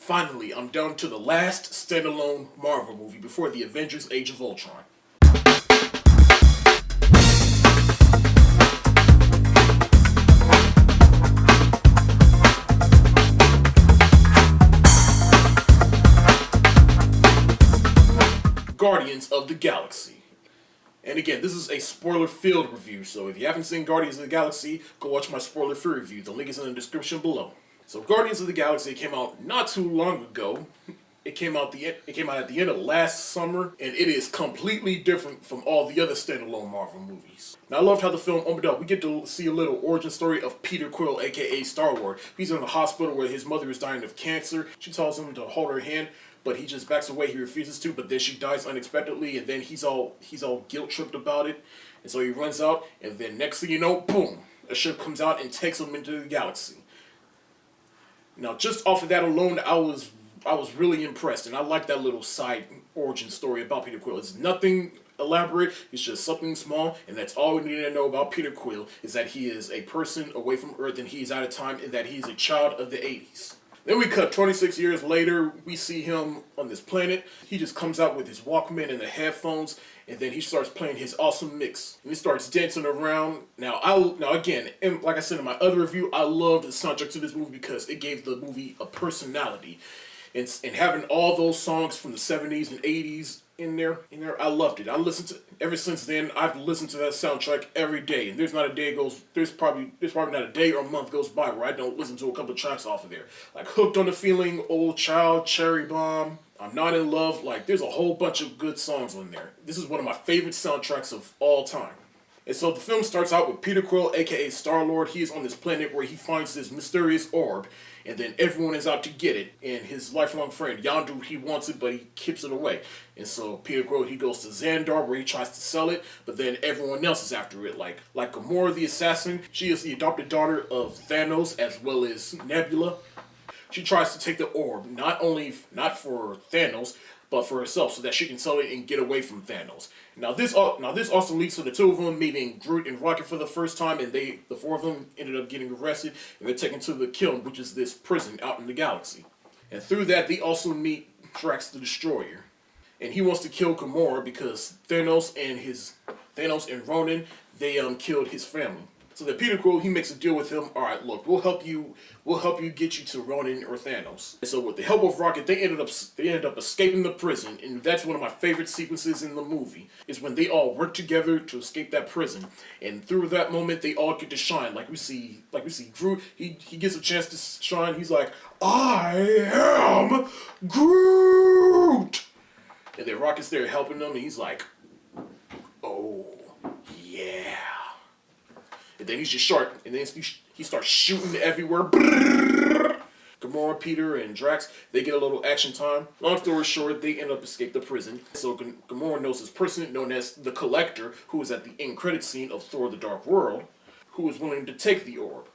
Finally, I'm down to the last standalone Marvel movie before the Avengers Age of Ultron. Guardians of the Galaxy. And again, this is a spoiler-filled review, so if you haven't seen Guardians of the Galaxy, go watch my spoiler-free review. The link is in the description below. So Guardians of the Galaxy came out not too long ago. It came out at the end of last summer, and it is completely different from all the other standalone Marvel movies. Now, I loved how the film opened up. We get to see a little origin story of Peter Quill, aka Star-Lord. He's in the hospital where his mother is dying of cancer. She tells him to hold her hand, but he just backs away. He refuses to, but then she dies unexpectedly, and then he's all guilt-tripped about it. And so he runs out, and then next thing you know, boom, a ship comes out and takes him into the galaxy. Now, just off of that alone, I was really impressed, and I like that little side origin story about Peter Quill. It's nothing elaborate, it's just something small, and that's all we need to know about Peter Quill, is that he is a person away from Earth, and he's out of time, and that he's a child of the 80s. Then we cut 26 years later, we see him on this planet. He just comes out with his Walkman and the headphones, and then he starts playing his awesome mix. And he starts dancing around. Now again, and like I said in my other review, I loved the soundtrack to this movie because it gave the movie a personality. And having all those songs from the 70s and 80s in there, I loved it. Ever since then, I've listened to that soundtrack every day, and there's probably not a day or a month goes by where I don't listen to a couple of tracks off of there. Like Hooked on the Feeling, Old Child, Cherry Bomb, I'm Not in Love. Like, there's a whole bunch of good songs on there. This is one of my favorite soundtracks of all time. And so the film starts out with Peter Quill, aka Star-Lord. He is on this planet where he finds this mysterious orb, and then everyone is out to get it. And his lifelong friend, Yondu, he wants it, but he keeps it away. And so Peter Quill, he goes to Xandar where he tries to sell it, but then everyone else is after it. Like Gamora the Assassin, she is the adopted daughter of Thanos as well as Nebula. She tries to take the orb, not for Thanos, but for herself, so that she can sell it and get away from Thanos. Now this also leads to the two of them meeting Groot and Rocket for the first time, and the four of them ended up getting arrested, and they're taken to the Kiln, which is this prison out in the galaxy. And through that, they also meet Drax the Destroyer. And he wants to kill Gamora because Thanos and Ronan, they killed his family. So that Peter Quill, he makes a deal with him. All right, look, we'll help you get you to Ronan or Thanos. And so with the help of Rocket, they ended up escaping the prison, and that's one of my favorite sequences in the movie, is when they all work together to escape that prison. And through that moment, they all get to shine. Like we see Groot, he gets a chance to shine. He's like, I am Groot! And then Rocket's there helping them, and he's like, oh, yeah. And then he's just short, and then he starts shooting everywhere. Gamora, Peter, and Drax, they get a little action time. Long story short, they end up escaping the prison. So Gamora knows this person known as the Collector, who is at the end credit scene of Thor: The Dark World, who is willing to take the orb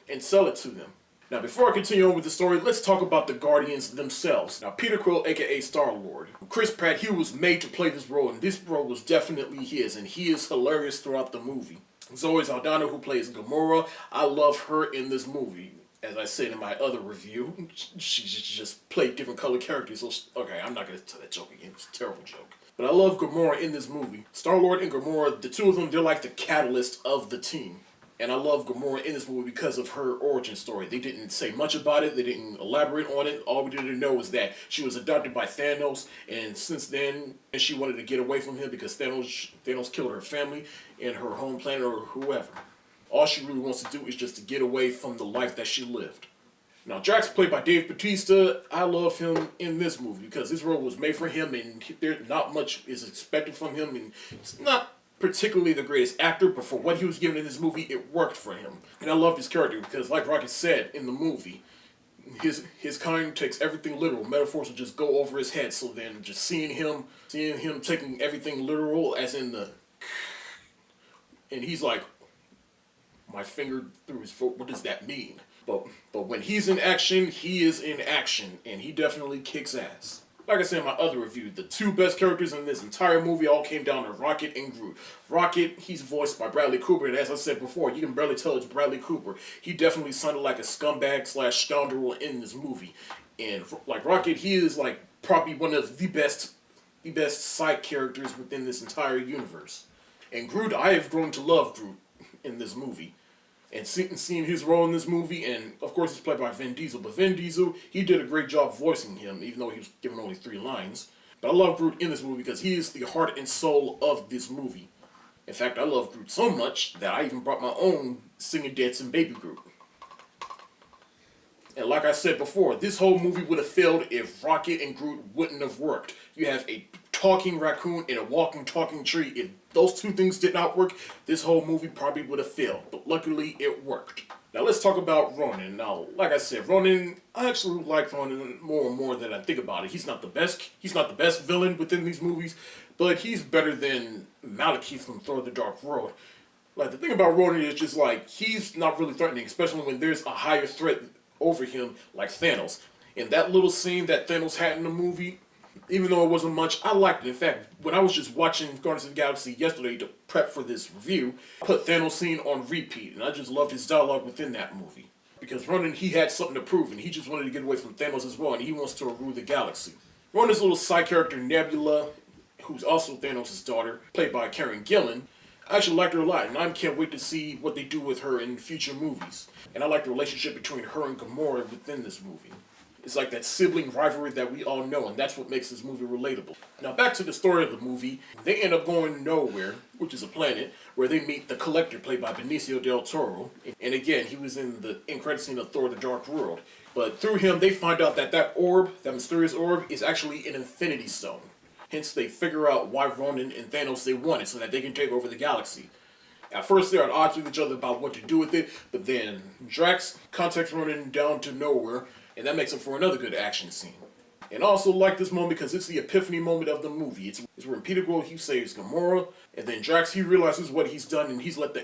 and sell it to them. Now, before I continue on with the story, let's talk about the Guardians themselves. Now, Peter Quill, aka Star-Lord. Chris Pratt, he was made to play this role, and this role was definitely his, and he is hilarious throughout the movie. Zoe Saldana, who plays Gamora, I love her in this movie. As I said in my other review, she just played different colored characters. So, okay, I'm not going to tell that joke again. It's a terrible joke. But I love Gamora in this movie. Star-Lord and Gamora, the two of them, they're like the catalyst of the team. And I love Gamora in this movie because of her origin story. They didn't say much about it. They didn't elaborate on it. All we needed to know was that she was adopted by Thanos. And since then, she wanted to get away from him because Thanos killed her family and her home planet or whoever. All she really wants to do is just to get away from the life that she lived. Now, Drax, played by Dave Bautista, I love him in this movie because this role was made for him, and not much is expected from him. And it's not particularly the greatest actor, but for what he was given in this movie, it worked for him. And I love his character because, like Rocket said in the movie, his kind takes everything literal. Metaphors will just go over his head. So then, just seeing him taking everything literal, as in and he's like, my finger through his foot. What does that mean? But when he's in action, he is in action, and he definitely kicks ass. Like I said in my other review, the two best characters in this entire movie all came down to Rocket and Groot. Rocket, he's voiced by Bradley Cooper, and as I said before, you can barely tell it's Bradley Cooper. He definitely sounded like a scumbag / scoundrel in this movie. And like Rocket, he is like probably one of the best side characters within this entire universe. And Groot, I have grown to love Groot in this movie. And seeing his role in this movie, and of course it's played by Vin Diesel, but Vin Diesel, he did a great job voicing him, even though he was given only 3 lines. But I love Groot in this movie because he is the heart and soul of this movie. In fact, I love Groot so much that I even brought my own singing dancing baby Groot. And like I said before, this whole movie would have failed if Rocket and Groot wouldn't have worked. You have a talking raccoon and a walking talking tree. If those 2 things did not work, this whole movie probably would have failed. But luckily, it worked. Now let's talk about Ronan. Now, like I said, Ronan, I actually like Ronan more and more than I think about it. He's not the best villain within these movies, but he's better than Malekith from Thor: The Dark World. Like, the thing about Ronan is just like, he's not really threatening, especially when there's a higher threat over him, like Thanos. And that little scene that Thanos had in the movie, even though it wasn't much, I liked it. In fact, when I was just watching Guardians of the Galaxy yesterday to prep for this review, I put Thanos scene on repeat, and I just loved his dialogue within that movie. Because Ronan, he had something to prove, and he just wanted to get away from Thanos as well, and he wants to rule the galaxy. Ronan's little side character, Nebula, who's also Thanos' daughter, played by Karen Gillan, I actually liked her a lot, and I can't wait to see what they do with her in future movies. And I like the relationship between her and Gamora within this movie. It's like that sibling rivalry that we all know, and that's what makes this movie relatable. Now back to the story of the movie. They end up going nowhere, which is a planet, where they meet the Collector, played by Benicio del Toro. And again, he was in the end credit scene of Thor: The Dark World. But through him, they find out that that orb, that mysterious orb, is actually an Infinity Stone. Hence, they figure out why Ronan and Thanos they want it, so that they can take over the galaxy. At first, they're at odds with each other about what to do with it, but then Drax contacts Ronan down to nowhere, and that makes it for another good action scene. And I also like this moment because it's the epiphany moment of the movie. It's when Peter Quill, he saves Gamora, and then Drax, he realizes what he's done, and he's let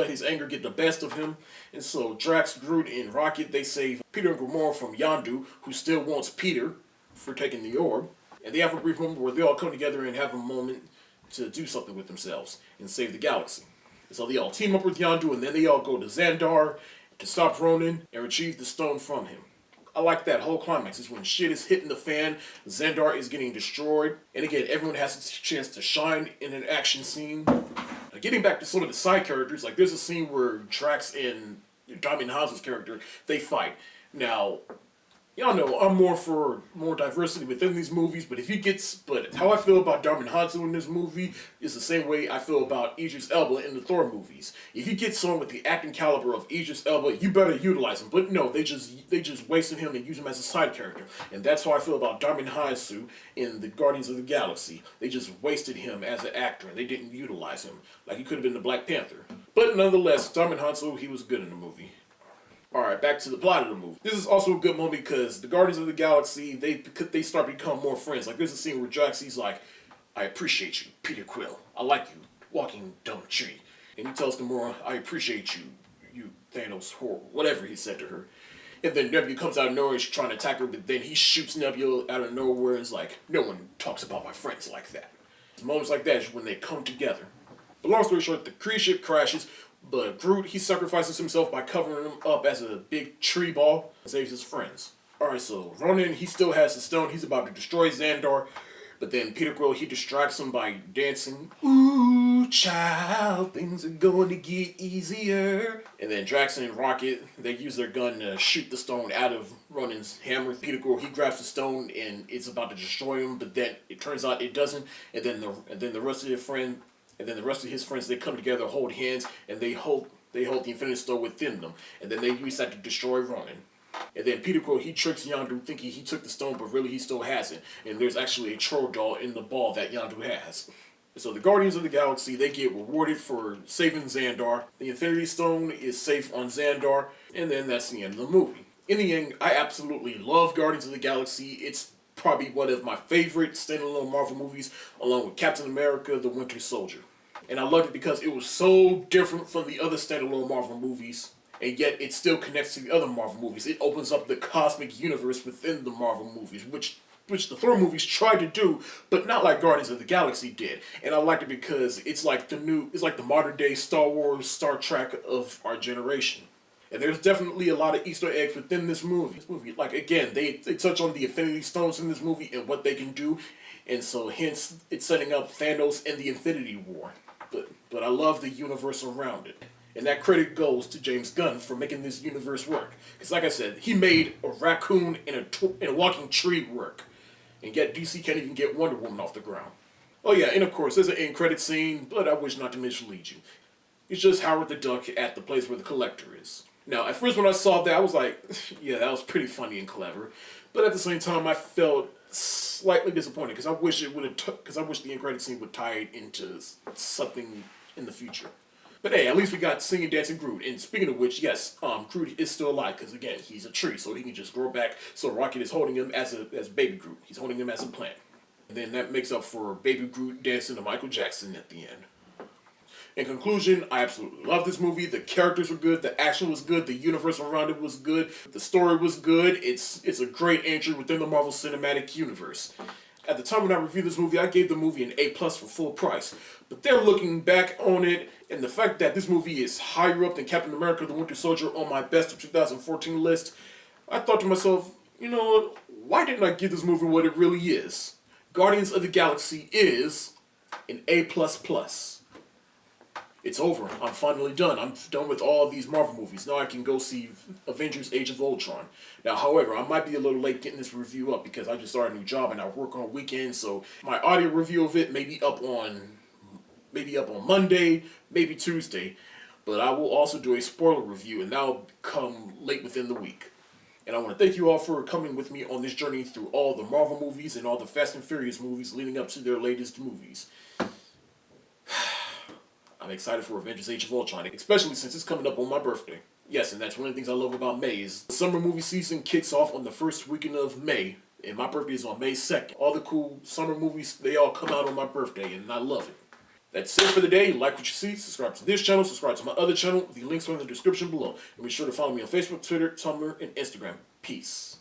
his anger get the best of him. And so Drax, Groot, and Rocket, they save Peter and Gamora from Yondu, who still wants Peter for taking the orb. And they have a brief moment where they all come together and have a moment to do something with themselves and save the galaxy. And so they all team up with Yondu, and then they all go to Xandar to stop Ronan and retrieve the stone from him. I like that whole climax. It's when shit is hitting the fan, Xandar is getting destroyed, and again, everyone has a chance to shine in an action scene. Now, getting back to some of the side characters, like there's a scene where Drax and Diamond Hanzo's character, they fight. Now, y'all know I'm more for more diversity within these movies, but how I feel about Diamond Hanzo in this movie is the same way I feel about Idris Elba in the Thor movies. If you get someone with the acting caliber of Idris Elba, you better utilize him. But no, they just wasted him and use him as a side character. And that's how I feel about Diamond Hanzo in the Guardians of the Galaxy. They just wasted him as an actor, and they didn't utilize him. Like he could have been the Black Panther. But nonetheless, Diamond Hanzo, he was good in the movie. Alright, back to the plot of the movie. This is also a good moment because the Guardians of the Galaxy, they start to become more friends. Like, there's a scene where Drax, he's like, I appreciate you, Peter Quill. I like you, walking dumb tree. And he tells Gamora, I appreciate you, you Thanos whore, whatever he said to her. And then Nebula comes out of nowhere and she's trying to attack her, but then he shoots Nebula out of nowhere and is like, no one talks about my friends like that. Moments like that is when they come together. But long story short, the Kree ship crashes, but Groot, he sacrifices himself by covering him up as a big tree ball and saves his friends. Alright, so Ronan, he still has the stone. He's about to destroy Xandar. But then Peter Quill, he distracts him by dancing. Ooh, child, things are going to get easier. And then Drax and Rocket, they use their gun to shoot the stone out of Ronan's hammer. Peter Quill, he grabs the stone and it's about to destroy him, but then it turns out it doesn't. And then the rest of his friends, they come together, hold hands, and they hold the Infinity Stone within them. And then they use that to destroy Ronan. And then Peter Quill, he tricks Yondu thinking he took the stone, but really he still hasn't. And there's actually a troll doll in the ball that Yondu has. So the Guardians of the Galaxy, they get rewarded for saving Xandar. The Infinity Stone is safe on Xandar. And then that's the end of the movie. In the end, I absolutely love Guardians of the Galaxy. It's probably one of my favorite standalone Marvel movies, along with Captain America, the Winter Soldier. And I loved it because it was so different from the other standalone Marvel movies. And yet it still connects to the other Marvel movies. It opens up the cosmic universe within the Marvel movies, which the Thor movies tried to do, but not like Guardians of the Galaxy did. And I liked it because it's like the modern day Star Wars, Star Trek of our generation. And there's definitely a lot of Easter eggs within this movie. Like, again, they touch on the Infinity Stones in this movie and what they can do. And so, hence, it's setting up Thanos and the Infinity War. But I love the universe around it. And that credit goes to James Gunn for making this universe work. Because like I said, he made a raccoon and a walking tree work. And yet DC can't even get Wonder Woman off the ground. Oh yeah, and of course, there's an end credit scene, but I wish not to mislead you. It's just Howard the Duck at the place where the Collector is. Now, at first when I saw that, I was like, yeah, that was pretty funny and clever. But at the same time, I felt slightly disappointed because I wish the end credit scene would tie it into something in the future. But hey, at least we got singing, dancing Groot. And speaking of which, yes, Groot is still alive because again, he's a tree, so he can just grow back. So Rocket is holding him as baby Groot. He's holding him as a plant. And then that makes up for baby Groot dancing to Michael Jackson at the end. In conclusion, I absolutely love this movie. The characters were good, the action was good, the universe around it was good, the story was good. It's a great entry within the Marvel Cinematic Universe. At the time when I reviewed this movie, I gave the movie an A+ for full price. But then looking back on it, and the fact that this movie is higher up than Captain America the Winter Soldier on my best of 2014 list, I thought to myself, you know, why didn't I give this movie what it really is? Guardians of the Galaxy is an A++. It's over. I'm finally done. I'm done with all these Marvel movies. Now I can go see Avengers Age of Ultron. Now, however, I might be a little late getting this review up because I just started a new job and I work on weekends, so my audio review of it may be up on Monday, maybe Tuesday. But I will also do a spoiler review, and that'll come late within the week. And I want to thank you all for coming with me on this journey through all the Marvel movies and all the Fast and Furious movies leading up to their latest movies. I'm excited for Avengers Age of Ultron, especially since it's coming up on my birthday. Yes, and that's one of the things I love about May is the summer movie season kicks off on the first weekend of May, and my birthday is on May 2nd. All the cool summer movies, they all come out on my birthday, and I love it. That's it for the day. Like what you see, subscribe to this channel, subscribe to my other channel. The links are in the description below. And be sure to follow me on Facebook, Twitter, Tumblr, and Instagram. Peace.